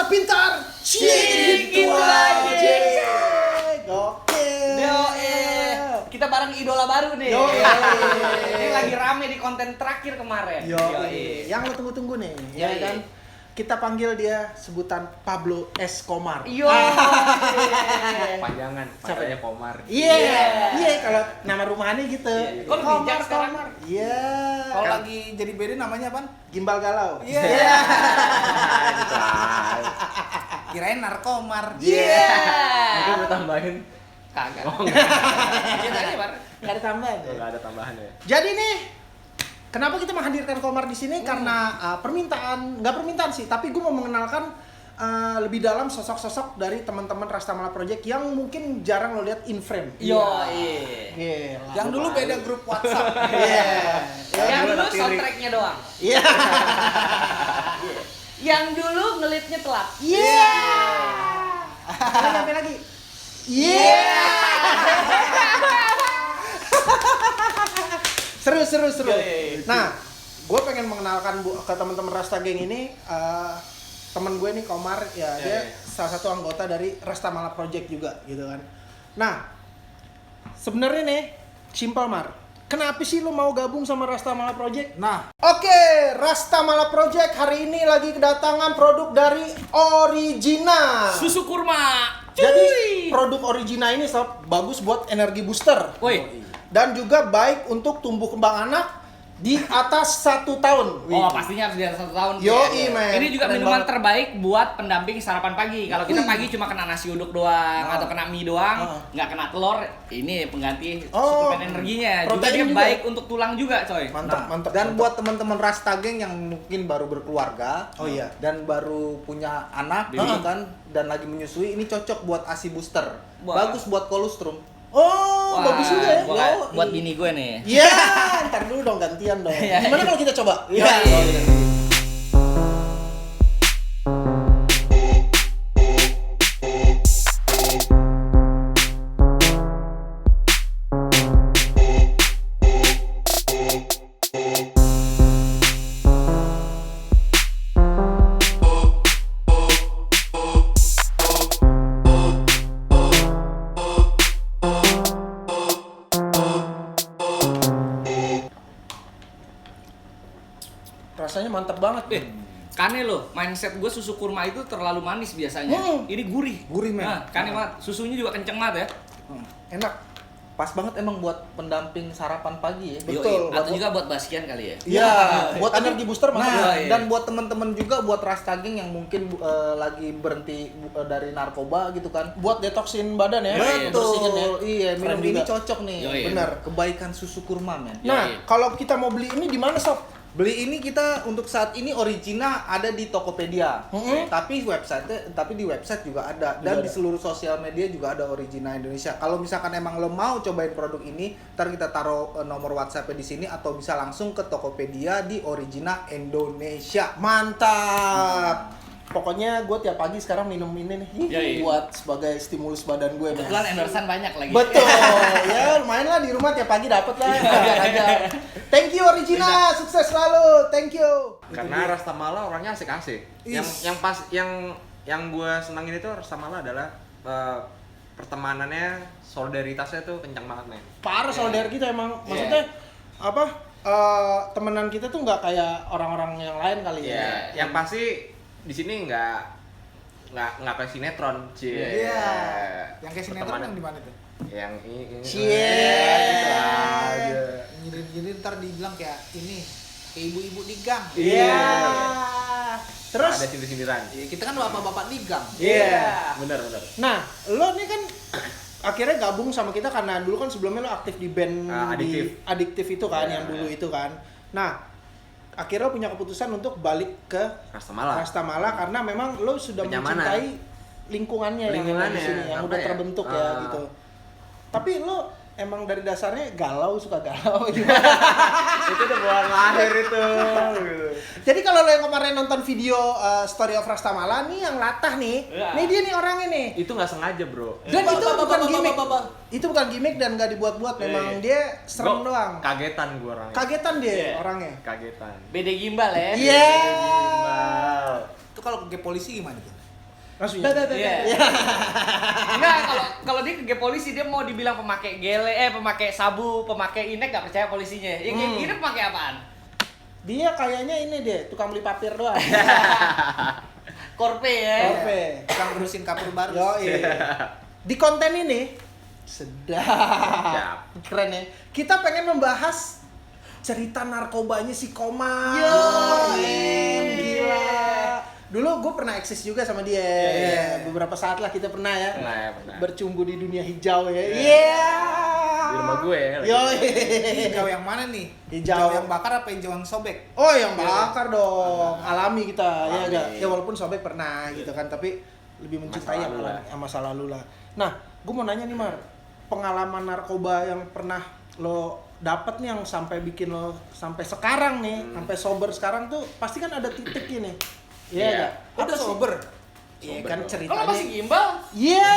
Rasa pintar, Cik itu aja. Gokil. Kita bareng idola baru nih. Ini lagi rame di konten terakhir kemarin. Yang lo tunggu-tunggu nih, ya Yoi. kan? Kita panggil dia sebutan Pablo Escobar. Panjangan, panjangnya Komar. Iya, kalau nama rumahnya gitu. Iya. Kok lebih bijak sekarang? Iya. Kalau lagi jadi beda namanya apa? Gimbal galau. Iya. Tahu. Kirain narkomar. Mungkin lu tambahin. Kagak. Oh, enggak. Iya tadi, Bar. Gak ada tambahan. Oh, enggak ada tambahan ya. Jadi nih, kenapa kita menghadirkan Komar di sini? Karena nggak permintaan sih, tapi gue mau mengenalkan lebih dalam sosok-sosok dari teman-teman Rastamala Project yang mungkin jarang lo lihat in frame. Gila. Yang dulu beda grup WhatsApp. Yang dulu soundtracknya doang. Iya. Yang dulu ngelitnya telat. Iya. Sampai lagi. Iya. Seru. Nah, gue pengen mengenalkan ke teman-teman Rasta Gang ini. Temen gue nih Komar, ya dia salah satu anggota dari Rastamala Project juga, gitu kan. Nah, sebenarnya nih, simpel Mar. Kenapa sih lo mau gabung sama Rastamala Project? Nah, Oke, Rastamala Project hari ini lagi kedatangan produk dari Origina. Susu kurma. Jadi produk Origina ini sob, bagus buat energi booster. Woi. Dan juga baik untuk tumbuh kembang anak di atas 1 tahun. Oh, pastinya harus di atas 1 tahun. Yoi, men. Ini juga Keren minuman banget. terbaik buat pendamping sarapan pagi. Kalau kita pagi cuma kena nasi uduk doang atau kena mie doang, nggak kena telur, ini pengganti suplemen energinya. Juga protein dia juga. baik untuk tulang juga, coy. Mantap. Dan buat teman-teman Rasta Gang yang mungkin baru berkeluarga, iya. dan baru punya anak, Baby. gitu kan, dan lagi menyusui, ini cocok buat ASI booster. Wah. Bagus buat kolostrum. Oh, bagus juga ya. Buat bini gue nih. Iya, ntar dulu dong gantian dong. Gimana kalau kita coba? Iya. Rasanya mantap banget. Kane loh, mindset gue susu kurma itu terlalu manis biasanya. Ini gurih. Gurih, men. Nah, kane banget. Susunya juga kenceng banget ya. Enak. Pas banget emang buat pendamping sarapan pagi ya. Betul. Yoi. Atau juga buat Baskian kali ya. Iya, buat energi booster mantap. Nah, iya. dan buat teman-teman juga buat Rasta Gang yang mungkin lagi berhenti dari narkoba gitu kan. Buat detoksin badan ya. Iya, Bersihin ya. Iya, Keren minum ini juga. cocok nih. Yoi. Benar. Kebaikan susu kurma, men. Nah, Yoi. kalau kita mau beli ini di mana, Sob? Beli ini kita untuk saat ini Origina ada di Tokopedia. Tapi di website juga ada dan Juga di ada. seluruh sosial media juga ada Origina Indonesia. Kalau misalkan emang lo mau cobain produk ini, ntar kita taruh nomor WhatsApp-nya di sini atau bisa langsung ke Tokopedia di Origina Indonesia. Mantap. Pokoknya gue tiap pagi sekarang minum ini nih Yoi. buat sebagai stimulus badan gue. Men. Kebetulan endorsean banyak lagi. Betul. Ya lumayan lah di rumah tiap pagi dapet lah. Wajar aja. Thank you Origina, sukses selalu. Thank you. Karena Rastamala orangnya asik-asik. Yang gue senangin itu Rastamala adalah pertemanannya, solidaritasnya tuh kencang banget, men. Parah solidar kita emang. Maksudnya apa? Temenan kita tuh nggak kayak orang-orang yang lain kali ya. Yang pasti di sini nggak kayak sinetron, cie. Iya. Yang kayak sinetron Pertemanan. yang di mana tuh? Yang ini. Cie. Gitu aja. Nyindir ntar dibilang kayak ini, kayak ibu-ibu di gang. Iya. Terus Ada sindir-sindiran. Ya, kita kan bapak-bapak di gang. Iya. Benar. nah, lo nih kan akhirnya gabung sama kita karena dulu kan sebelumnya lo aktif di band di Adiktif itu kan, Iya. yang dulu itu kan. Nah, akhirnya lo punya keputusan untuk balik ke Rastamala karena memang lo sudah Kenyamanan. mencintai lingkungannya yang ada di sini, yang udah apa ya? terbentuk ya gitu. Tapi lo emang dari dasarnya suka galau gimana? Itu udah bulan lahir itu. Jadi kalau lo yang kemarin nonton video Story of Rastamala nih yang latah nih, nih dia nih orangnya nih. Itu nggak sengaja, bro. Dan itu bukan gimmick. Itu bukan gimmick dan nggak dibuat-buat, memang dia serem doang. Kagetan gua orangnya. Kagetan dia orangnya. Kagetan. BD gimbal ya. Iya. Gimbal. Itu kalau ke polisi gimana tuh? Langsung ya. Iya. Enggak, kalau dia ke polisi dia mau dibilang pemakai pemakai sabu, pemakai inek nggak percaya polisinya. Yang kayak gini pemakai apaan? Dia kayaknya ini deh, tukang beli papir doang. Korpe ya. Korpe. Tukang berusin kapur baru. Yo, di konten ini sedap. Keren ya. Kita pengen membahas cerita narkobanya si Komar. Yo, gila. Dulu gue pernah eksis juga sama dia. Beberapa saat lah kita pernah ya. Pernah. Bercumbu di dunia hijau ya. Iya. Di rumah gue ya. Yo. Hijau yang mana nih? Hijau yang bakar apa hijau yang sobek? Oh, yang bakar dong. Alami kita. Ya Alami. enggak. Ya walaupun sobek pernah gitu kan, tapi lebih mencintai yang masa lalu lah. Nah, gue mau nanya nih Mar, pengalaman narkoba yang pernah lo dapat nih yang sampai bikin lo sampai sekarang nih, sampai sober sekarang tuh pasti kan ada titiknya nih. Iya enggak? Ada sober. Iya kan Kalau ceritanya. masih gimbal, Iya.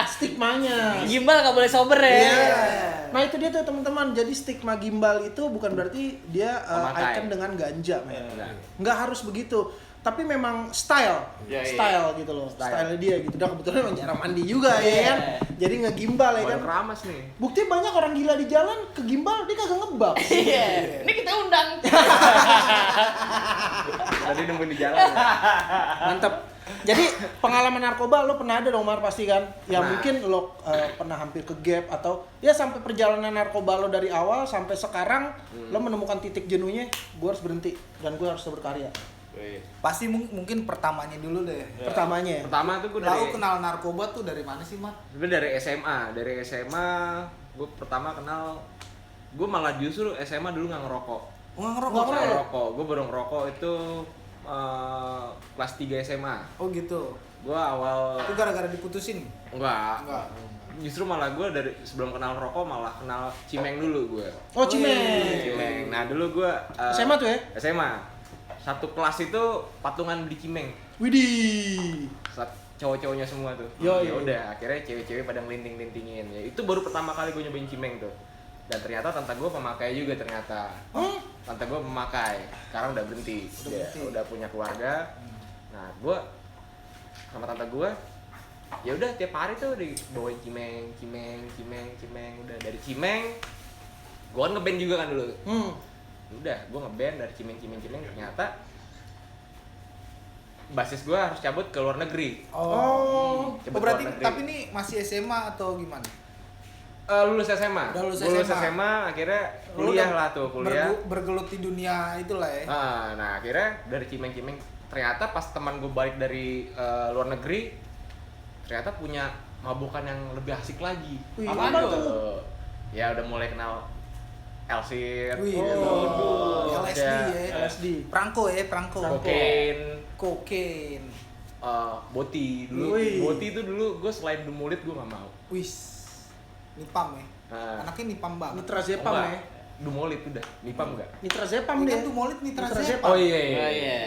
Stigmanya. gimbal nggak boleh sober ya. Iya. Nah itu dia tuh teman-teman. Jadi stigma gimbal itu bukan berarti dia Memakai. icon dengan ganja, men. Enggak. Nggak harus begitu. Tapi memang style gitu loh. Style dia gitu. Dan kebetulan emang jarang mandi juga ya kan. Jadi ngegimbal ya kan. Badan keramas nih. Bukti banyak orang gila di jalan ke gimbal dia kagak ngebak. Iya. Ini kita undang. Tadi nungguin di jalan. Ya. Mantap. Jadi pengalaman narkoba lo pernah ada dong Mar pasti kan? Ya Nah. mungkin lo pernah hampir ke gap atau ya sampai perjalanan narkoba lo dari awal sampai sekarang lo menemukan titik jenuhnya, gue harus berhenti dan gue harus berkarya. Pasti mungkin pertamanya dulu deh. Pertamanya. Pertama tuh gue Lalu dari kenal narkoba tuh dari mana sih, Mat? sebenarnya dari SMA. Dari SMA gue pertama kenal, gue malah justru SMA dulu nggak ngerokok. Nggak ngerokok. Nggak Nggak ngerokok. Gue baru ngerokok itu kelas 3 SMA. Oh gitu. Gue awal Itu gara-gara diputusin. enggak. Enggak. Justru malah gue dari sebelum kenal rokok malah kenal cimeng dulu gue. Oh Cimeng. Cimeng. Nah dulu gue SMA tuh ya? SMA. Satu kelas itu patungan beli cimeng. Widih. Cowok-cowoknya semua tuh. Yo, Ya yo. udah, akhirnya cewek-cewek pada ngelinting-lintingin. Ya itu baru pertama kali gue nyobain cimeng tuh. Dan ternyata tante gue pemakai juga ternyata. Tante gue pemakai. Sekarang udah berhenti. Udah punya keluarga. Nah, gue sama tante gue ya udah tiap hari tuh dibawain cimeng. Udah dari cimeng gue kan ngeband juga kan dulu. Udah, gue ngeband dari cimeng ternyata basis gue harus cabut ke luar negeri. Oh, Cabut berarti ke luar negeri. tapi ini masih SMA atau gimana? Lulus SMA. Udah lulus Gua SMA. akhirnya Lu kuliah udah lah tuh, kuliah. Bergelut di dunia itulah ya. Nah, akhirnya dari cimeng ternyata pas teman gue balik dari luar negeri ternyata punya mabukan yang lebih asik lagi. Wih, Apaan apa tuh? tuh? Ya udah mulai kenal Elsir, Wih, LSD ya. LSD. Prangko ya, Prangko. kokain, Kokain. boti dulu. Wih. Boti itu dulu gue selain dumulit gue nggak mau. Wis. Nipam ya. Anaknya nipam banget. Nitra Zepam Enggak, ya. Dumolit udah, nipam enggak? Nitra Zepam Ini dia. kan tuh molit nitra Nitra Zepam. Zepam. Oh iya. Oh iya.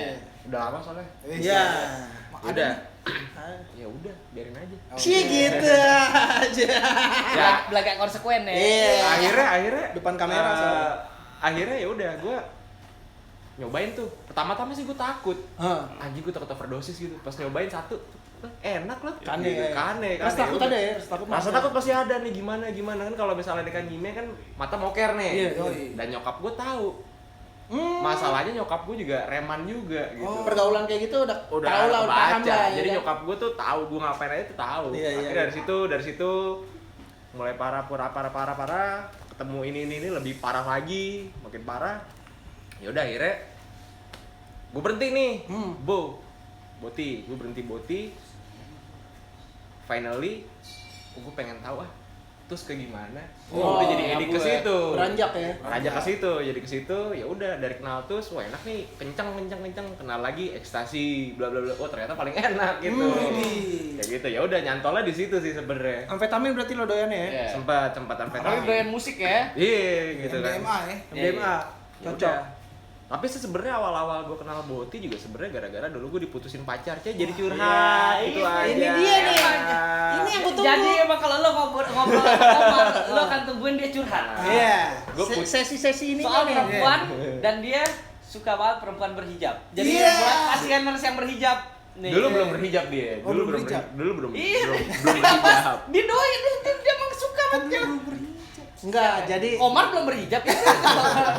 Udah lama soalnya. Iya. Udah. Ya udah, biarin aja. Cie gitu aja. Ya, Belakang konsekuen ya. Iya. akhirnya Depan kamera, eh, soalnya. akhirnya ya udah gue nyobain tuh. Pertama-tama sih gue takut. Hah. Anjing gue takut overdosis gitu. Pas nyobain satu, enak lah. Kane, Gitu. ya. Kane. Rasa takut udah. ada ya, rasa takut Rasa masuk. takut pasti ada nih, gimana kan kalau misalnya dekan Jime kan mata moker nih. Iya, yoi. Dan nyokap gue tahu. Masalahnya nyokap gue juga reman juga gitu. Pergaulan kayak gitu udah tahu lah, udah kebaca. paham lah. Jadi ya kan? nyokap gue tuh tahu gue ngapain aja tuh tahu. Iya, iya, Akhirnya iya. dari situ mulai parah, ketemu ini lebih parah lagi, makin parah. Ya udah akhirnya gue berhenti nih. Gue berhenti boti. Finally gue pengen tahu terus kayak gimana. Udah jadi edik ke situ. Beranjak ya. Beranjak ke situ, jadi ke situ ya udah dari kenal terus wah enak nih, kencang, kenal lagi ekstasi bla bla bla. Oh, ternyata paling enak gitu. Kayak gitu. Ya udah nyantolnya di situ sih sebenarnya. Amfetamin berarti lo doyan ya? Iya. Sempat Tapi amfetamin. doyan musik ya. Iya, gitu kan. MDMA ya. MDMA. Ya Cocok. udah. Tapi sih sebenarnya awal-awal gue kenal Boti juga sebenarnya gara-gara dulu gue diputusin pacar, jadi curhat gitu aja. Ini dia nih. Ini yang gue tunggu. Jadi emang kalau lo ngobrol sama Komar, lo akan tungguin dia curhat. Iya. Gua put- Sesi-sesi ini Soal nih. perempuan dan dia suka banget perempuan berhijab. Jadi Iya. buat kasihaners yang berhijab, Nih. Dulu belum berhijab dia. Oh, belum berhijab. Dulu belum Iya. berhijab. Dia doi, dia emang suka Kan banget. belum berhijab. Enggak, jadi Komar belum berhijab ya?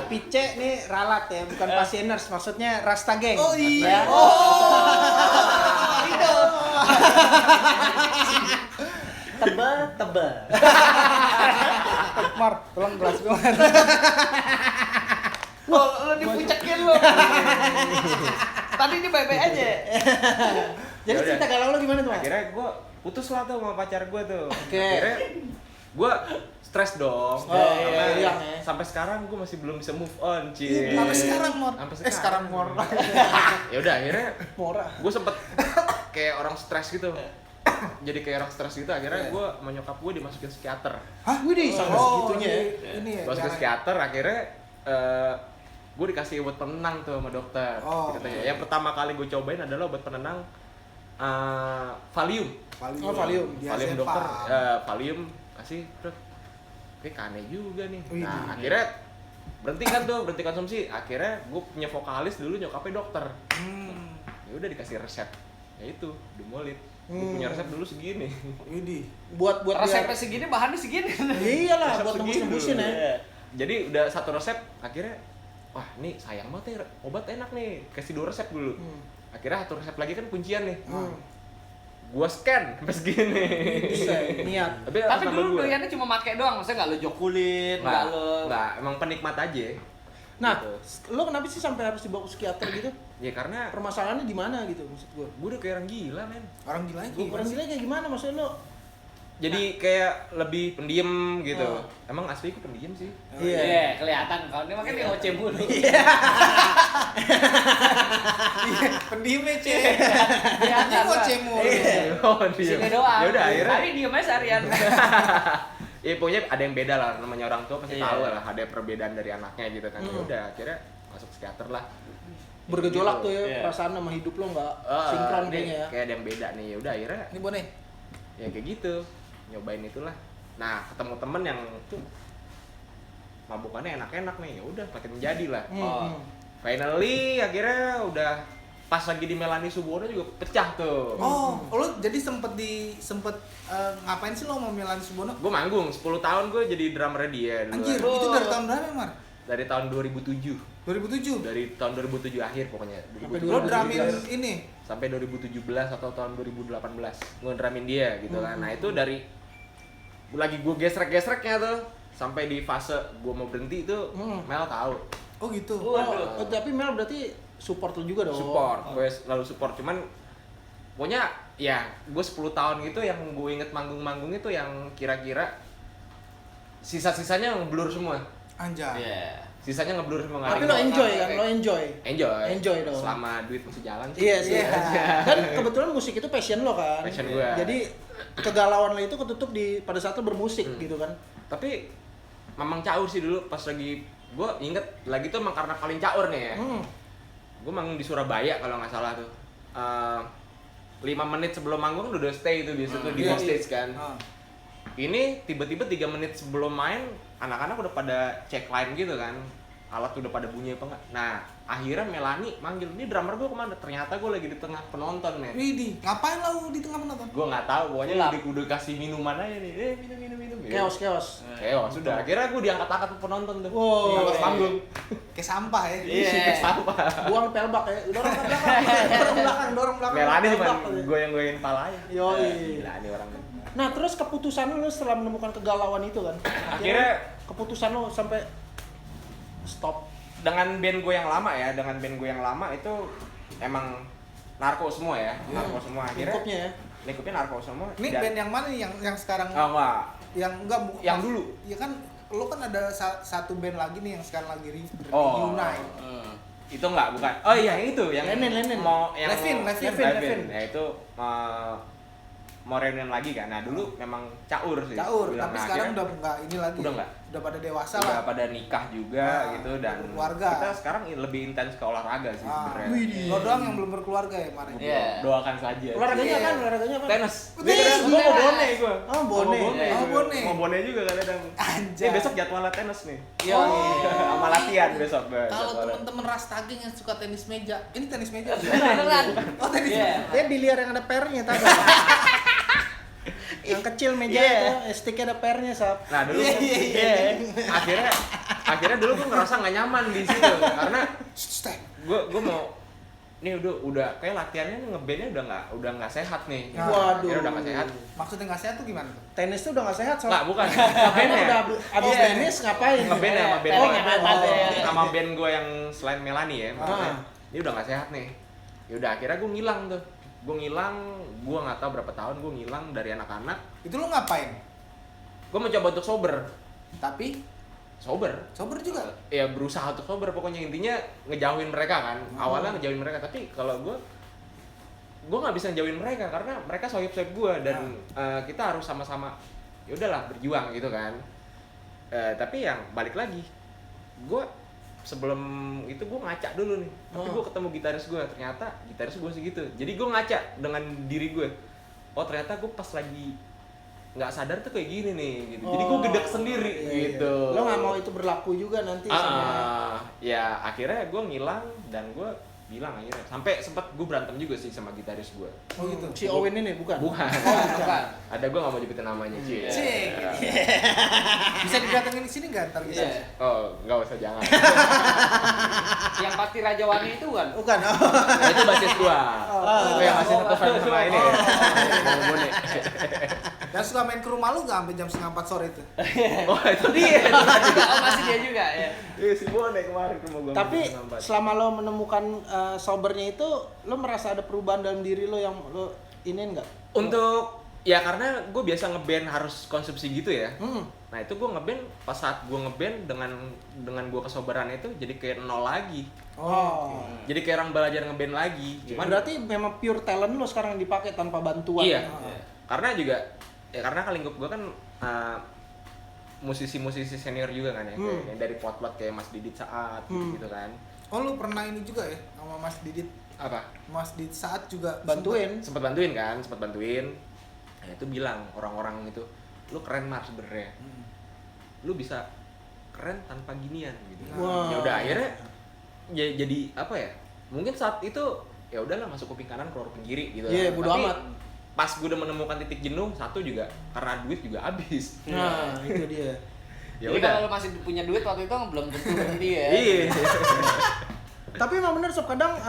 Pice nih ralat ya, bukan pasieners, maksudnya Rasta Gang. Oh Ya. iya. Itu. Tebel. Mar, tolong gelas gue. Lo dipucekin lo. Tadi ini baik-baik aja. Jadi Ya cerita udah. galau lo gimana tuh, Mas? Akhirnya gue putus lah tuh sama pacar gue tuh. Oke. Akhirnya gue stres dong. Oh, iya, iya. Sampai sekarang gue masih belum bisa move on, Ci. Sampai sekarang Mor. Sampai Sekarang Mor. Ya udah akhirnya Mora. gue sempet kayak orang stres gitu. Jadi kayak orang stres gitu, akhirnya gue sama nyokap gue dimasukin psikiater. Hah, widih, sampai segitunya ya. Ini ya. Masukin jangan- psikiater, akhirnya gue dikasih obat penenang tuh sama dokter. Oh. Katanya. Yang pertama kali gue cobain adalah obat penenang Valium. Oh, Valium. Valium dokter, Valium kasih terus kayak aneh juga nih. Wih, Nah, akhirnya berhenti konsumsi. Akhirnya gue punya vokalis dulu nyokapnya dokter. Ya udah dikasih resep. Ya itu, Dumolit. Gue punya resep dulu segini. Widih. Buat Resepnya segini, bahannya segini. Iyalah, Resep buat segini nembus-nembusin dulu. ya. Iya. Jadi udah satu resep, akhirnya wah ini sayang banget ya, obat enak nih. Kasih 2 resep dulu. Akhirnya satu resep lagi kan kuncian nih. Gua scan sampai segini. Bisa, niat. Tapi Tapi sama dulu gua. doyannya cuma make doang, maksudnya nggak lo jokulin, nggak lo. Nggak, emang penikmat aja. Nah, Gitu. lo kenapa sih sampai harus dibawa ke psikiater gitu? Ya karena Permasalahannya di mana gitu maksud gue? gue udah kayak orang gila, men. Orang gilanya Gue orang gila kayak gimana maksudnya lo? Jadi kayak lebih pendiam gitu. Oh. Emang asli gue pendiam sih. Iya, kelihatan kalau dia makanya dia OC mulu. pendiam ya, Ce. Kelihatan. Ini kok Bang. cemo. Oh, diam. Sini doang. Ya udah akhirnya. Tapi diem aja seharian. Ya pokoknya ada yang beda lah, namanya orang tua pasti Iya. tahu lah ada perbedaan dari anaknya gitu kan. Ya udah akhirnya masuk psikiater lah. Bergejolak tuh ya, Iya. perasaan sama hidup lo nggak sinkron nih, kayaknya ya. kayak ada yang beda nih. Ya udah akhirnya Ini Bone. ya kayak gitu. Nyobain itulah. Nah, ketemu temen yang tuh mabukannya enak-enak nih. Ya udah makin menjadi lah. Hmm. Finally akhirnya udah pas lagi di Melani Subono juga pecah tuh. Oh, lo jadi sempet ngapain sih lo mau Melani Subono? Gue manggung 10 tahun gue jadi drummer dia dulu. Anjir, itu dari tahun berapa, Mar? Dari tahun 2007. 2007. Dari tahun 2007 akhir pokoknya. Sampai 2007. Lo 2017. drumin ini. Sampai 2017 atau tahun 2018 ngedramin dia gitu kan. Nah, itu dari lagi gue gesrek-gesreknya tuh sampai di fase gue mau berhenti itu Mel tahu. Oh gitu. Oh, tapi Mel berarti support lo juga dong. Support, gue selalu support, cuman pokoknya ya gue 10 tahun gitu yang gue inget manggung-manggung itu yang kira-kira sisa-sisanya ngeblur semua. Anjay. Iya. Sisanya ngeblur semua. nggak Tapi ada lo yang- enjoy kan, lo enjoy. Enjoy Enjoy dong. selama duit masih jalan sih. Iya sih. Dan kebetulan musik itu passion lo kan. Passion gua. Jadi kegalauan lo itu ketutup pada saat lo bermusik gitu kan. Tapi memang caur sih dulu pas lagi gue inget lagi tuh emang karena paling caur nih ya. Gue manggung di Surabaya kalau nggak salah tuh. 5 menit sebelum manggung kan udah stay itu biasa tuh di Iya. stage kan. Ini tiba-tiba 3 menit sebelum main anak-anak udah pada cek line gitu kan. Alat udah pada bunyi apa enggak. Nah, akhirnya Melani manggil, "Ini drummer gue kemana?" Ternyata gue lagi di tengah penonton, men. Widih, ngapain lo di tengah penonton? Gue nggak tahu, pokoknya Gelap. udah kasih minuman aja nih. Minum. Chaos. Chaos, sudah. Akhirnya gue diangkat-angkat tuh penonton tuh. Wow. Pas panggung. Kayak sampah ya. Iya, sampah. Buang pelbak ya. Dorong ke belakang. Dorong belakang. Melani cuma Pelbak. goyang-goyangin palanya. Yoi. Gila nih orang. Nah, terus keputusan lo setelah menemukan kegalauan itu kan. Akhirnya keputusan lo sampai stop. dengan band gue yang lama itu emang narko semua ya. Narko semua akhirnya. Lingkupnya narko semua. Ini Dan- band yang mana nih yang sekarang Oh, enggak. yang enggak bukan Yang dulu. ya kan lo kan ada satu band lagi nih yang sekarang lagi Oh. reunite. Itu enggak, bukan. Oh iya, yang itu yang Lenin. mau yang Levin. Ya itu mau reunian lagi kan. Nah dulu memang caur sih. Caur, Bilang, tapi nah, sekarang akhirnya udah enggak ini lagi. udah enggak. Udah pada dewasa udah lah. pada nikah juga gitu dan berkeluarga. kita sekarang lebih intens ke olahraga sih sebenarnya. Lo doang yang belum berkeluarga ya kemarin. Iya. Doakan saja. Olahraganya apa? Olahraganya apa? Tenis. Tenis. Gue mau bone gue. Oh, bone. Oh, bone. Mau bone juga kadang. Anjay. Ini besok jadwalnya tenis nih. Iya. Sama latihan besok. Kalau teman-teman Rastaging yang suka tenis meja, Ini tenis meja. Beneran. Oh, tenis. Iya. Dia biliar yang ada pernya tadi. Yang kecil meja itu sticknya ada pernya, Sob. Nah dulu akhirnya dulu gue ngerasa nggak nyaman di situ karena gue mau nih udah kayak latihannya ngebandnya udah nggak sehat nih. Waduh. Akhirnya udah nggak sehat. Maksudnya nggak sehat tuh gimana tuh? Tenis tuh udah nggak sehat, Sob. Nggak, bukan. Ngebandnya udah abis Iya. tenis ngapain? Ngeband ya sama band Oh, gue. ngeband. Sama band gue yang selain Melani ya. Maksudnya, ini udah nggak sehat nih. Ya udah akhirnya gue ngilang tuh. Gue nggak tahu berapa tahun gue ngilang dari anak-anak. Itu lo ngapain? Gue mencoba untuk sober Sober juga. ya berusaha untuk sober pokoknya intinya ngejauhin mereka kan awalnya ngejauhin mereka tapi kalau gue nggak bisa ngejauhin mereka karena mereka sohib gue dan kita harus sama-sama ya udahlah berjuang gitu kan tapi yang balik lagi gue sebelum itu gue ngaca dulu nih tapi gue ketemu gitaris gue ternyata gitaris gue segitu jadi gue ngaca dengan diri gue oh ternyata gue pas lagi nggak sadar tuh kayak gini nih gitu. Jadi gue gedek sendiri gitu. Lo nggak mau itu berlaku juga nanti sama ya akhirnya gue ngilang dan gue bilang akhirnya sampai sempat gue berantem juga sih sama gitaris gue. Oh gitu. si Owen ini bukan? Bukan. Bukan. Ada gue nggak mau nyebutin namanya Cie. Cik. Bisa didatengin di sini nggak ntar kita? Iya. Oh nggak usah jangan. Yang pasti Raja Wani itu kan? Bukan. Nah, itu basis gue. Yang masih satu fans sama ini. Mau bone. Dan suka main ke rumah lu nggak sampai jam 3:30 sore itu? Oh itu dia. Oh masih dia juga ya. Iya si Bone kemarin ke rumah gue. Tapi selama lo menemukan sobernya itu, lo merasa ada perubahan dalam diri lo yang lo ini enggak? Untuk ya karena gue biasa ngeband harus konsumsi gitu ya. Nah itu gue ngeband pas saat gue ngeband dengan gue kesoberan itu jadi kayak nol lagi. Oh. Jadi kayak orang belajar ngeband lagi. Cuman Berarti memang pure talent lo sekarang yang dipakai tanpa bantuan. iya. Karena juga ya karena kan lingkup gue kan musisi-musisi senior juga kan ya. Kayak yang dari Potlot kayak Mas Didit Saat gitu kan. Oh lu pernah ini juga ya sama Mas Didit? Apa? Mas Didit Saat juga Bantuin. Sempat bantuin. Nah itu bilang orang-orang itu lu keren Mar sebenarnya. Lu bisa keren tanpa ginian gitu. Wah. Ya udah akhirnya jadi apa ya? Mungkin saat itu ya udahlah masuk kuping kanan keluar kuping kiri gitu. Iya, bodo Tapi amat. Pas gue udah menemukan titik jenuh, satu juga karena duit juga habis. Nah, itu dia. Ya Jadi udah. kalau lo masih punya duit waktu itu belum tentu berhenti ya. Iya. Tapi emang bener Sob, kadang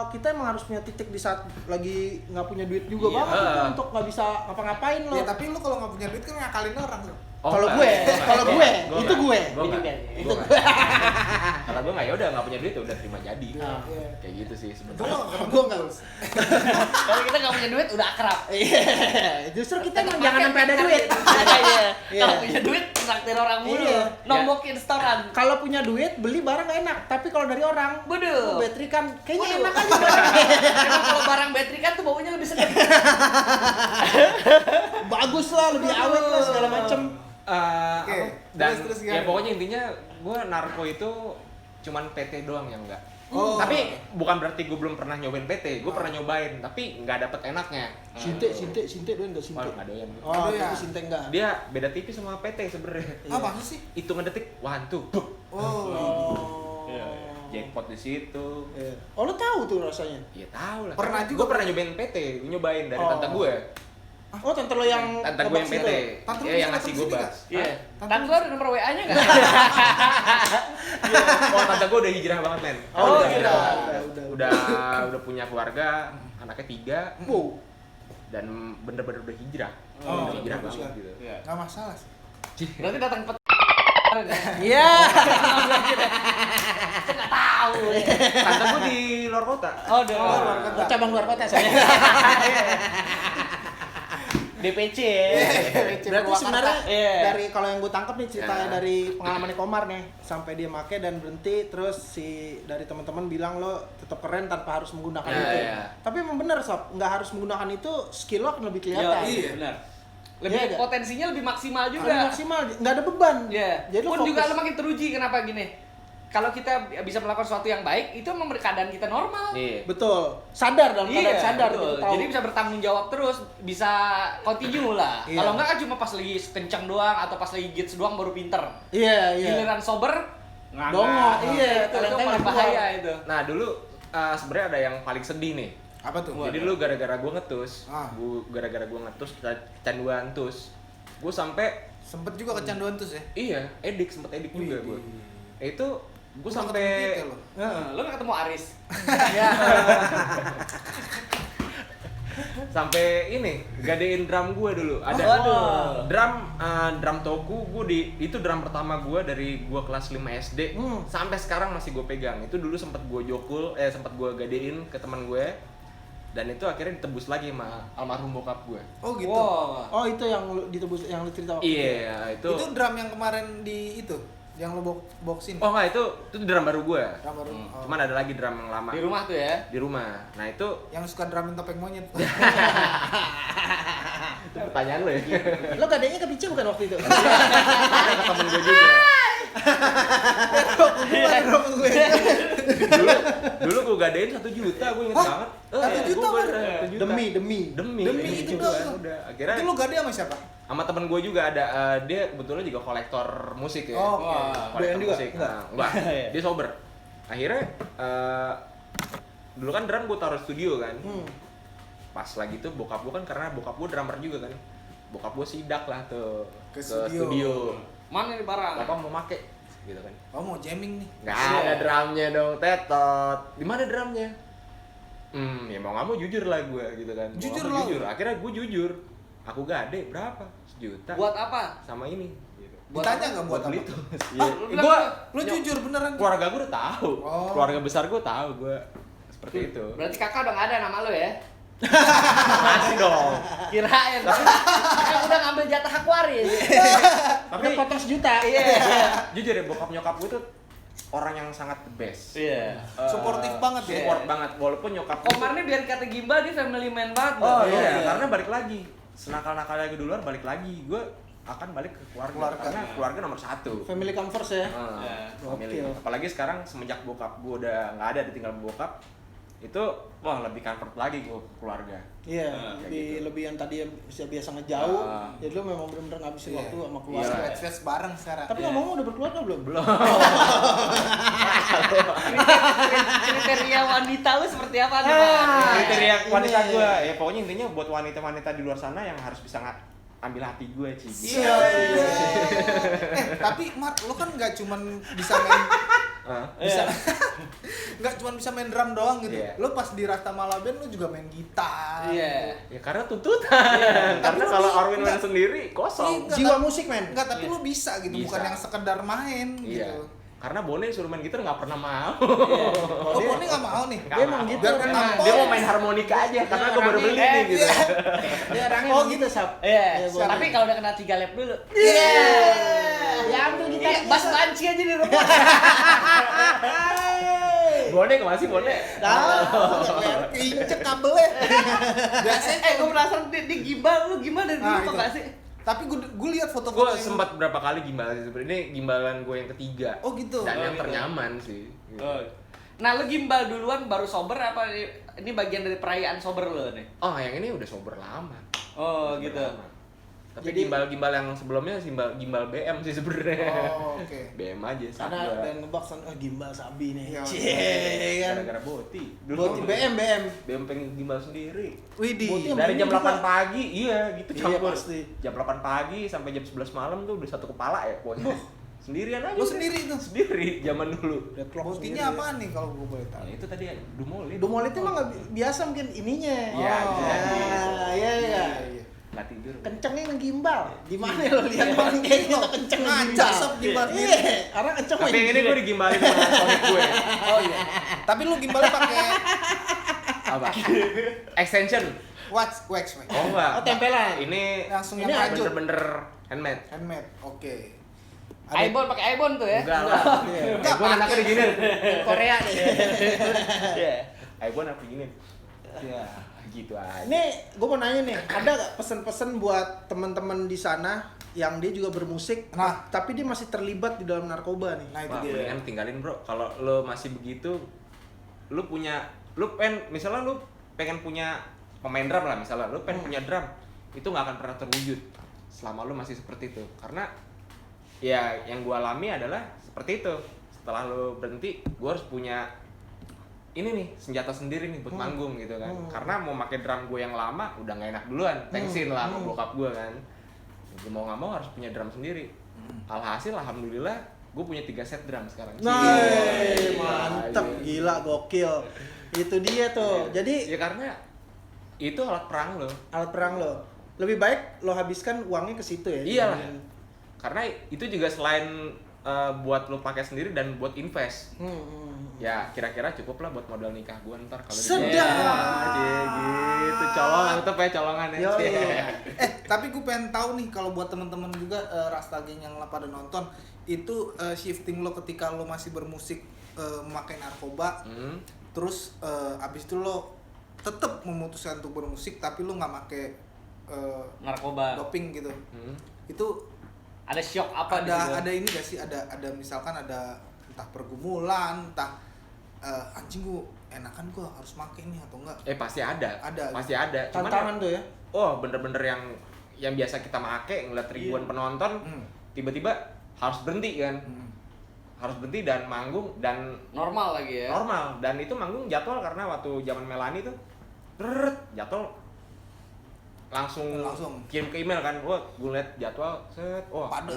kita emang harus punya titik di saat lagi nggak punya duit juga Iya. banget itu untuk nggak bisa ngapa-ngapain lo. Ya tapi lu kalau nggak punya duit kan ngakalin orang tuh. Kalau enggak. gue, Enggak. kalau gue, Gua itu enggak. gue. Gua Itu enggak. gue. Gua enggak. Kalau gue enggak ya udah enggak punya duit ya udah terima jadi. Iya. Kayak gitu sih Itu sebenarnya. lo Gue nggak. Kalau kita nggak punya duit udah akrab. Iya, justru kita emang jangan sampai ada duit. Iya. Iya. Kalau punya duit traktir orang mulu. Iya. Nombokin setoran. Kalau punya duit beli barang nggak enak, tapi kalau dari orang, Waduh. battery kan kayaknya Waduh. enak aja barangnya. Emang kalau barang bateri kan tuh baunya lebih sedap. Bagus lah, lebih awet lah segala macem. Oke, Dan terus ya gimana? pokoknya intinya gue narko itu cuman PT doang yang enggak. Oh. Tapi bukan berarti gue belum pernah nyobain PT, gue pernah nyobain tapi nggak dapet enaknya. Sinte doyan nggak Oh, sinte? nggak doyan. Oh, Nggak doyan. tapi sinte enggak. Dia beda tipis sama PT sebenarnya. Apa sih? Hitungan detik, 1, 2, buk. Oh. Jackpot di situ. Iya. Oh, lo tahu tuh rasanya? Ya tahu lah. Pernah juga Gue pernah nyobain PT, nyobain dari Oh. tante gue. Oh, tante lo yang Tante gue yang ngebaks PT. itu? Tante lu Dia bisa yang datang ngasih sini gue nggak? bas. Iya. Tante Tante lu- lo ada nomor WA-nya nggak? Oh, tante gue udah hijrah banget, men. Oh, Udah iya. hijrah. Udah. Udah punya keluarga, anaknya 3 Wow. dan bener-bener udah hijrah. Oh, Udah hijrah bagus banget lah. gitu. Nggak masalah sih. Berarti datang pet. Iya. Saya nggak tahu. Tante gue di luar kota. Oh, udah. Oh, cabang luar kota saya. DPC. Berarti sebenarnya Iya. dari kalau yang gue tangkap nih ceritanya dari pengalaman Komar nih, sampai dia make dan berhenti, terus dari teman-teman bilang lo tetap keren tanpa harus menggunakan itu. Iya. Tapi emang bener sob, nggak harus menggunakan itu, skill lo akan lebih kelihatan. Iya, benar. Lebih Iya, nggak? potensinya lebih maksimal juga. Lebih maksimal, nggak ada beban. Iya. Jadi lo Pun juga fokus. lo makin teruji kenapa gini. Kalau kita bisa melakukan sesuatu yang baik, itu memang keadaan kita normal. Iya. Betul, sadar dalam keadaan sadar betul. gitu, tahu. Jadi bisa bertanggung jawab terus, bisa continue lah. Iya. Kalau enggak kan cuma pas lagi kencang doang atau pas lagi gigs doang baru pinter. Iya, iya. Giliran sober, Dongo, iya, itu talentanya paling keluar. bahaya itu. Nah dulu sebenarnya ada yang paling sedih nih. Apa tuh? Jadi dulu gara-gara gue ngetus, gara-gara gue ngetus kecanduan tus, gue sampai Sempet juga kecanduan tuh ya. iya sempet edik juga gue. Itu gue sampai Lo nggak ketemu Aris? sampai ini gadein drum gue dulu. Ada Waduh. drum toku gue itu drum pertama gue dari gue kelas 5 SD sampai sekarang masih gue pegang. Itu dulu sempat gue sempat gue gadein ke teman gue. Dan itu akhirnya ditebus lagi sama almarhum bokap gue. Oh gitu. Wow. Oh itu yang lu ditebus, yang lu cerita waktu Iya, itu. Itu drum yang kemarin di itu, yang lo boxin. Oh enggak, itu drum baru gue. Drum baru. Oh. Cuman ada lagi drum yang lama. Di rumah tuh ya? Di rumah. Nah itu Yang suka drumin topeng monyet. itu pertanyaan lo ya. Lo gadenya ke Pice bukan waktu itu? Ada ke temen gue juga. dulu gue gadein 1 juta, gue inget banget. 1 juta, Gua Mar? bener, 1 juta. Demi. Demi itu doang. Udah. Akhirnya Itu lo gade sama siapa? sama temen gue juga ada dia kebetulan juga kolektor musik ya. Oh, Kolektor band juga? musik. Enggak. Nah, enggak. Dia sober. Akhirnya dulu kan drum gue taruh studio kan. Pas lagi tuh bokap gue kan, karena bokap gue drummer juga kan. Bokap gue sidak lah tuh Ke ke studio. studio. Mana nih barang? Bapak mau make gitu kan. Oh mau jamming nih. Nggak ada drumnya dong, tetot. Di mana drumnya? Ya mau nggak mau jujur lah gue gitu kan. Mau Jujur nggak mau lah. Jujur. Akhirnya gue jujur. Aku gade berapa? 1 juta. Buat apa? Sama ini. Gitu. Ditanya nggak buat apa? beli tuh. Lu bilang, Gue Lo jujur beneran? keluarga gue udah tahu. Oh. Keluarga besar gue tahu gue seperti itu. Berarti kakak udah nggak ada nama lo ya? Masih dong. Kirain. Kakak udah ngambil jatah Aquarius. Tapi Udah potong 1 juta. Iya. jujur ya, bokap nyokap gue tuh orang yang sangat the best. Iya. Suportif banget ya. Support banget walaupun nyokap gue Komar nih biar kata gimbal dia family man banget. Oh loh. iya, karena balik lagi. Senakal-nakalnya gue di luar balik lagi. Gue akan balik ke keluarga. Karena keluarga nomor 1. Family come first ya. Family. Gokil. Apalagi sekarang semenjak bokap gue udah nggak ada, ditinggal bokap, itu wah lebih comfort lagi gue ke keluarga. Iya, gitu. lebih yang tadi yang biasa ngejauh. Ah. Jadi lo memang benar-benar ngabisin Iya. waktu sama Iya. keluarga. Sweat bareng sekarang. Tapi ngomong udah berkeluarga belum? Belum. Kriteria wanita lu seperti apa tuh? Ah. Bang? Kriteria wanita Ini. gue, ya pokoknya intinya buat wanita-wanita di luar sana yang harus bisa ambil hati gue sih. Iya. Tapi Mar, lo kan nggak cuman bisa main bisa nggak cuman bisa main drum doang gitu. Iya. Lo pas di Rasta Malaben lo juga main gitar. Iya. Ya karena tuntutan. Tapi Karena lu kalau bi- Arwin main enggak. sendiri kosong. Enggak, Jiwa tapi- musik men. Enggak, tapi lo bisa gitu, Bisa. bukan yang sekedar main Iya. gitu. Karena Bone suruh main gitar nggak pernah mau. Oh, Boni nggak mau nih. Nggak Dia emang mau. gitu. Biar memang. ketampol. Dia mau main harmonika aja karena gue baru beli nih gitu. Dia orangnya emang gitu, Sap. Iya. Iya, boleh. Tapi kalau udah kena 3 lap dulu. Iya. Ya ambil Iya, gitar. bas banci aja di rumah. Bone kemana sih Bone? Keinjek kabelnya. Biasanya Gue penasaran di gimbal lu gimana dulu Nah, kok itu. nggak sih? Tapi gue lihat Gue foto-foto yang- sempat berapa kali gimbal sih sebenarnya. Ini gimbalan gue yang ketiga. Oh gitu. Dan Oh, yang gitu. ternyaman sih. Gitu. Nah, lu gimbal duluan baru sober apa ini bagian dari perayaan sober lo nih? Oh, yang ini udah sober lama. Oh, Sober gitu. lama. Tapi Jadi- gimbal-gimbal yang sebelumnya gimbal BM sih sebenarnya. Oh, oke. BM aja Karena Sabda. pengen ngebak gimbal Sabi nih. Iya. Cie kan. Gara-gara Boti. Boti BM. BM pengen gimbal sendiri. Widih. Boti Dari jam juga. 8 pagi, iya gitu Iya, campur. pasti. Jam 8 pagi sampai jam 11 malam tuh udah satu kepala ya pokoknya. Sendirian aja. Lo udah. sendiri tuh. Sendiri zaman dulu. Red Clock Botinya sendiri. apaan nih kalau gue boleh tahu? Nah, itu tadi ya Dumolin. Dumol itu emang nggak biasa mungkin ininya. Iya, bisa. Iya, iya. Nggak tidur. Kencengnya ngegimbal. Gimana lo lihat orang kayak gitu kenceng Ngajak ngegimbal. sob gimbal sendiri. Iya, karena kenceng Tapi yang ini gue digimbalin sama Sonic gue. Oh iya. Tapi lu gimbalnya pakai Apa? Extension. wax. Oh enggak. Oh, tempelan. Ini Langsung Ini yang rajut. bener-bener handmade. Handmade. Oke. Aibon pakai Aibon tuh ya. Enggak lah. Enggak, Gue anaknya begini. Korea nih. Iya. Gue anak begini. Ya, gitu aja. Nih, gue mau nanya nih, ada gak pesen-pesen buat teman-teman di sana yang dia juga bermusik, Nah. tapi dia masih terlibat di dalam narkoba nih? Nah, itu Wah, dia. mendingan tinggalin bro. Kalau lo masih begitu, lo misalnya lo pengen punya pemain drum lah misalnya, lo pengen punya drum, itu nggak akan pernah terwujud selama lo masih seperti itu. Karena ya yang gue alami adalah seperti itu. Setelah lo berhenti, gue harus punya ini nih senjata sendiri nih buat manggung gitu kan. Karena mau pakai drum gue yang lama udah nggak enak duluan, thanksin lah sama bokap gue kan. Gue mau nggak mau harus punya drum sendiri. Alhasil alhamdulillah gue punya 3 set drum sekarang. Nah, Cie. mantep, Iya. gila, gokil. Itu dia tuh. Jadi Ya karena itu alat perang lo. alat perang lo. Lebih baik lo habiskan uangnya ke situ ya. Iyalah. Karena itu juga selain buat lo pakai sendiri dan buat invest. Ya kira-kira cukup lah buat modal nikah gue ntar kalau Sedap. gitu. Colongan tetep ya colongan ya. Yo, Tapi gue pengen tahu nih kalau buat teman-teman juga Rasta Gang yang pada nonton itu shifting lo ketika lo masih bermusik memakai narkoba, terus abis itu lo tetap memutuskan untuk bermusik tapi lo nggak pakai Narkoba. doping gitu. Itu Ada shock apa di situ? ada ini gak sih, ada misalkan ada entah pergumulan, entah anjing gue enakan gue harus make nih atau enggak? Pasti ada. Ada. Pasti ada. Cuman Tantangan tuh ya. oh bener-bener yang biasa kita make ngeliat ribuan penonton, tiba-tiba harus berhenti kan. Harus berhenti dan manggung dan Normal lagi ya. normal. Dan itu manggung jadwal karena waktu zaman Melani tuh jadwal langsung kirim ke email kan. Wah, gue liat jadwal set,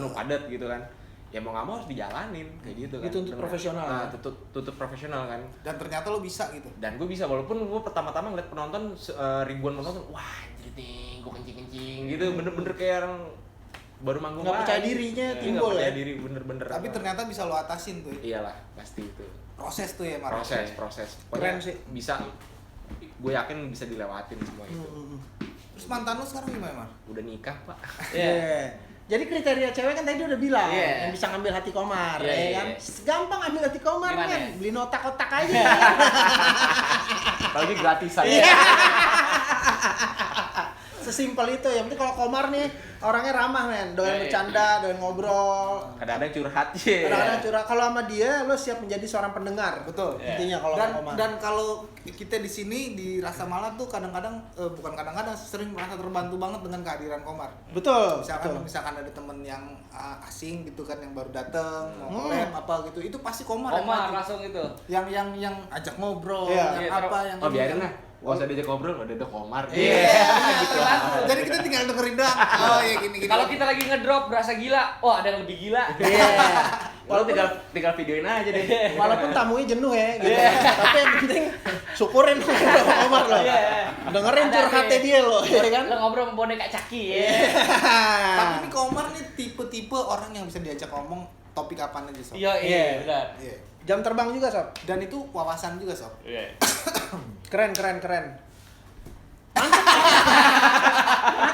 padat gitu kan. Ya mau nggak mau harus dijalanin kayak gitu kan. Dituntut profesional. Nah, tutup profesional kan. Dan ternyata lo bisa gitu. Dan gue bisa walaupun gue pertama-tama ngeliat penonton ribuan penonton, wah jadi nih gue kencing-kencing gitu, bener-bener kayak orang baru manggung Nggak percaya lagi. dirinya Iya, timbul nggak percaya ya? diri bener-bener. Tapi ternyata bisa lo atasin tuh. iyalah pasti itu Proses tuh ya, Mar. proses. Keren Pokoknya sih. bisa, gue yakin bisa dilewatin semua itu. Terus mantan lo sekarang gimana, Mar? Udah nikah pak. Iya. Jadi kriteria cewek kan tadi udah bilang Iya. yang bisa ngambil hati Komar, Iya, ya iya, kan? iya. Gampang ambil hati Komar Gimana? kan, beli otak-otak aja. Ya kan? Apalagi gratisan. Iya. Sesimpel itu. Yang penting kalau Komar nih orangnya ramah men, doyan Iya, iya. bercanda, doyan ngobrol. Kadang-kadang curhat ya. Kadang-kadang curhat. Kalau sama dia lo siap menjadi seorang pendengar. Betul. Intinya kalau dan sama Komar. dan kalau kita di sini di Rasa Mala tuh kadang-kadang bukan kadang-kadang sering merasa terbantu banget dengan kehadiran Komar. Betul. Misalkan ada temen yang asing gitu kan yang baru dateng mau collab apa gitu, itu pasti Komar yang Komar maju. langsung itu. yang ajak ngobrol, Iya. yang Iya, apa yang Oh biarin yang- lah. Gak usah diajak ngobrol, udah ada Komar. gitu lah. Jadi kita tinggal dengerin doang. Oh ya gini. Kalau kita lagi ngedrop berasa gila, oh ada yang lebih gila. Iya. Walau tinggal videoin aja deh. Walaupun tamunya jenuh ya gitu. Tapi yang penting syukurin sama Komar lo. Iya. Dengerin Ada curhatnya nih. dia lo, ya kan? Lo ngobrol sama boneka Caki ya. Tapi ini Komar nih tipe-tipe orang yang bisa diajak ngomong topik apaan aja, Sob. Iya, Iya. benar. Iya. Jam terbang juga sob. Dan itu wawasan juga, Sob. Iya. Keren.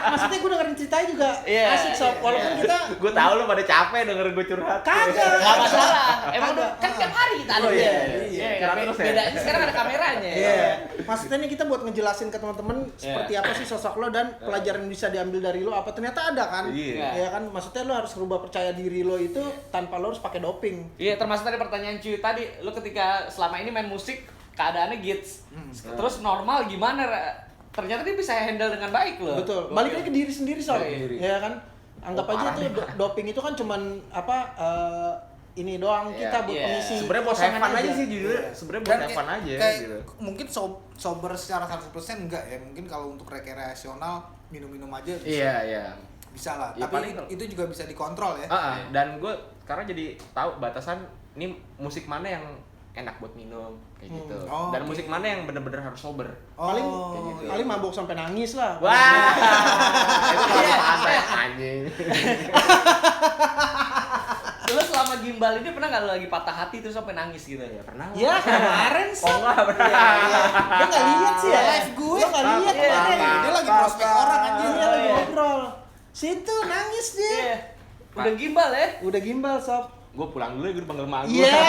Maksudnya gue dengerin ceritanya juga Iya, asik sob. Walaupun kita Gue tahu lo pada capek denger gue curhat. kagak. Gak masalah. Emang Ada. kan tiap hari kita ada. Oh, iya. Iya. Curhat terus ya? Bedanya sekarang ada kameranya. Iya. Maksudnya nih kita buat ngejelasin ke teman-teman seperti apa sih sosok lo dan pelajaran yang bisa diambil dari lo apa ternyata ada kan? Iya. Ya kan maksudnya lo harus rubah percaya diri lo itu tanpa lo harus pakai doping. Iya, termasuk tadi pertanyaan cuy tadi, lu ketika selama ini main musik keadaannya gigs, terus normal gimana? Ternyata dia bisa handle dengan baik loh. Betul. Balik lagi ke diri sendiri sob. Balik ke diri. Ya kan? Anggap Oh, aja parah tuh doping itu kan cuman apa ini doang Iya. kita buat Iya. pengisi. Sebenarnya buat have kosongan fun aja sih judulnya. Sebenarnya buat Dan have fun aja kayak gitu. mungkin sober secara 100% enggak ya. Mungkin kalau untuk rekreasional minum-minum aja bisa. Iya. Bisa lah. Ya, Tapi paling kalau- itu juga bisa dikontrol ya. Dan gue sekarang jadi tahu batasan ini musik mana yang enak buat minum kayak gitu. Oh, Dan oke. musik mana yang bener-bener harus sober. Paling kayak gitu. paling mabuk sampai nangis lah. Wah, itu kalau santai anjing. Lu selama gimbal ini pernah nggak lu lagi patah hati terus sampai nangis gitu? Ya pernah. Ya kemarin Oh enggak pernah. Dia nggak lihat sih ya. Live gue. Lo nggak lihat Iya, kemarin. Dia lagi prospek orang aja. Dia lagi ngobrol. Situ nangis dia. Iya. Udah gimbal ya? Udah gimbal sob. Gue pulang dulu ya, gue dipanggil emak gue. Iya.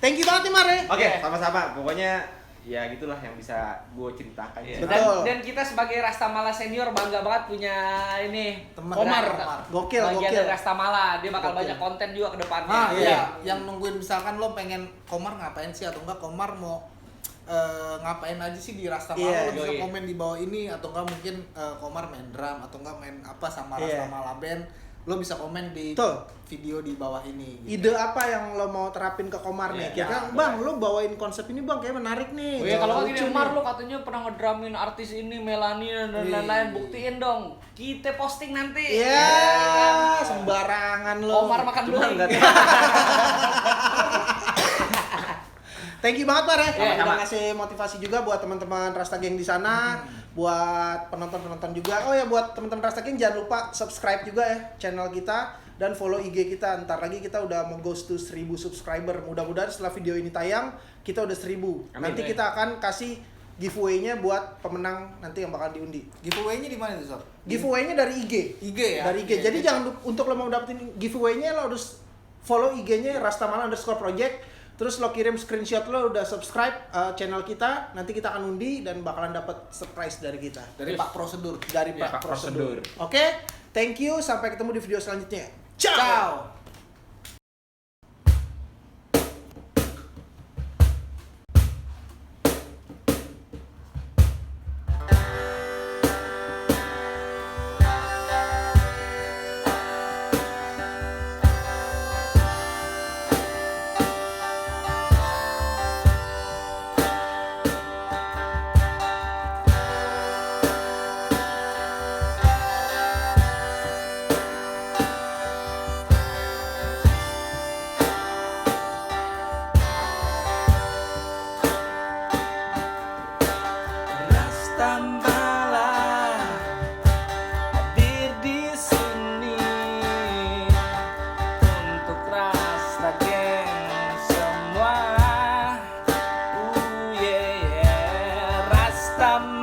Thank you banget nih Mare. Oke, sama-sama. Pokoknya ya gitulah yang bisa gue ceritakan. Iya. Betul. Dan kita sebagai Rastamala senior bangga banget punya ini Teman. Komar. Komar. Gokil, Bagian gokil. dari Rastamala, dia bakal Gokil. banyak konten juga ke depannya. Nah, Iya. iya. Yang nungguin misalkan lo pengen Komar ngapain sih atau enggak Komar mau ngapain aja sih di Rastamala, Iya, lo bisa yoi. komen di bawah ini atau enggak mungkin Komar main drum atau enggak main apa sama Iya. Rastamala Band, lo bisa komen di Tuh. video di bawah ini. Ide apa yang lo mau terapin ke Komar nih? Iya, Kira-kira, Bang, lo bawain konsep ini Bang, kayak menarik nih. Oh iya, kalau Lucu gini nih. Mar lu katanya pernah ngedramin artis ini, Melanie dan lain-lain, buktiin dong. Kita posting nanti. Iya, kan? sembarangan lo. Omar makan dulu. enggak Thank you banget Mar ya. Sama-sama. Udah ngasih motivasi juga buat teman-teman Rasta Gang di sana, buat penonton-penonton juga. Oh ya, buat teman-teman Rasta Gang jangan lupa subscribe juga ya channel kita dan follow IG kita. Ntar lagi kita udah mau goes to 1000 subscriber. Mudah-mudahan setelah video ini tayang kita udah 1000. Amin. Nanti kita akan kasih giveaway-nya buat pemenang nanti yang bakal diundi. Giveaway-nya di mana tuh, Sob? Giveaway-nya dari IG. IG ya? Dari IG. Jadi jangan untuk lo mau dapetin giveaway-nya lo harus follow IG-nya rastamala_project. Terus lo kirim screenshot lo udah subscribe channel kita, nanti kita akan undi dan bakalan dapet surprise dari kita. Dari Pak Prosedur. Dari Ya, Pak Pak Prosedur. Prosedur. Oke, thank you. Sampai ketemu di video selanjutnya. Ciao. Rasta